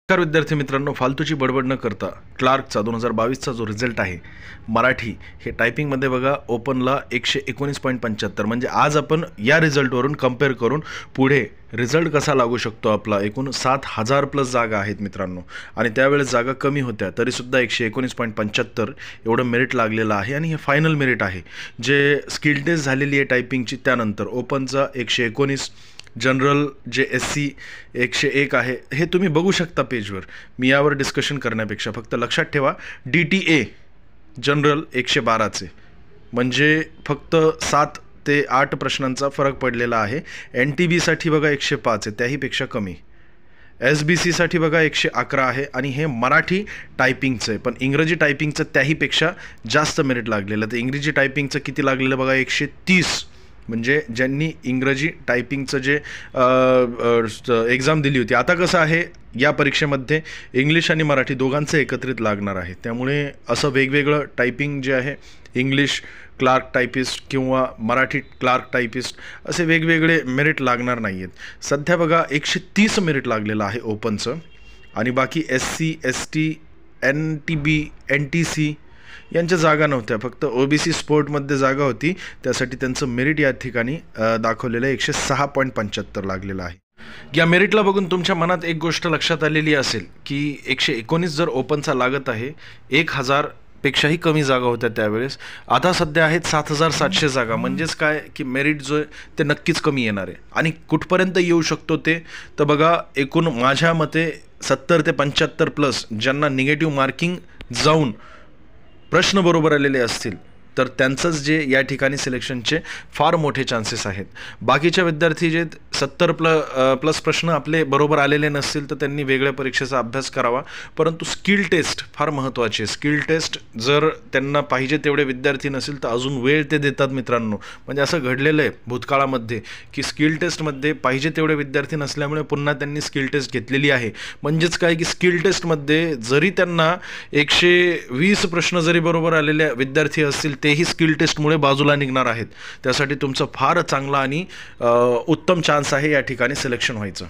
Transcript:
नमस्कार विद्यार्थी मित्रांनो, फालतूची बडबड न करता क्लार्कचा 2022चा जो रिझल्ट आहे मराठी हे टायपिंगमध्ये बघा ओपनला 119.75 म्हणजे आज आपण या रिझल्टवरून कंपेअर करून पुढे रिझल्ट कसा लागू शकतो आपला. एकूण 7,000 प्लस जागा आहेत मित्रांनो आणि त्यावेळेस जागा कमी होत्या तरीसुद्धा 119.75 एवढं मेरिट लागलेलं आहे आणि हे फायनल मेरिट आहे जे स्किल टेस्ट झालेली आहे टायपिंगची. त्यानंतर ओपनचा 119, जनरल जे SC 101 आहे हे तुम्ही बघू शकता पेजवर. मी यावर डिस्कशन करण्यापेक्षा फक्त लक्षात ठेवा DTA जनरल 112चे म्हणजे फक्त 7 ते 8 प्रश्नांचा फरक पडलेला आहे. NTBसाठी बघा 105 आहे, त्याहीपेक्षा कमी. SBCसाठी बघा 111 आहे आणि हे मराठी टायपिंगचं आहे, पण इंग्रजी टायपिंगचं त्याहीपेक्षा जास्त मेरिट लागलेलं. तर इंग्रजी टायपिंगचं किती लागलेलं बघा 130. म्हणजे ज्यांनी इंग्रजी टायपिंगचं जे एक्झाम दिली होती. आता कसं आहे या परीक्षेमध्ये इंग्लिश आणि मराठी दोघांचं एकत्रित लागणार आहे, त्यामुळे असं वेगवेगळं टायपिंग जे आहे इंग्लिश क्लार्क टायपिस्ट किंवा मराठी क्लार्क टायपिस्ट असे वेगवेगळे मेरिट लागणार नाही आहेत. सध्या बघा 130 मेरिट लागलेलं आहे ओपनचं आणि बाकी SC ST NTB NTC यांच्या जागा नव्हत्या, फक्त OBC स्पोर्टमध्ये जागा होती. त्यासाठी त्यांचं मेरिट या ठिकाणी दाखवलेलं आहे 106.75 लागलेलं आहे. या मेरिटला बघून तुमच्या मनात एक गोष्ट लक्षात आलेली असेल की 119 जर ओपनचा लागत आहे, 1000 पेक्षाही कमी जागा होत्या त्यावेळेस. आता सध्या आहेत 7,700 जागा. म्हणजेच काय की मेरिट जो आहे ते नक्कीच कमी येणार आहे. आणि कुठपर्यंत येऊ शकतो ते तर बघा, एकूण माझ्या मते 70 ते 75 प्लस ज्यांना निगेटिव्ह मार्किंग जाऊन प्रश्न बरोबर आलेले असतील तर त्यांचंच जे या ठिकाणी सिलेक्शनचे फार मोठे चान्सेस आहेत. बाकीच्या विद्यार्थी जे 70 प्लस प्रश्न आपले बरोबर आलेले नसतील तर त्यांनी वेगळ्या परीक्षेचा अभ्यास करावा. परंतु स्किल टेस्ट फार महत्त्वाची आहे. स्किल टेस्ट जर त्यांना पाहिजे तेवढे विद्यार्थी नसेल तर अजून वेळ ते देतात मित्रांनो. म्हणजे असं घडलेलं आहे भूतकाळामध्ये की स्किल टेस्टमध्ये पाहिजे तेवढे विद्यार्थी नसल्यामुळे पुन्हा त्यांनी स्किल टेस्ट घेतलेली आहे. म्हणजेच काय की स्किल टेस्टमध्ये जरी त्यांना 120 प्रश्न जरी बरोबर आलेले विद्यार्थी असतील तेही स्किल टेस्टमुळे बाजूला निघणार आहेत. त्यासाठी तुमचं फार चांगला आणि उत्तम चान्स आहे या ठिकाणी सिलेक्शन व्हायचं.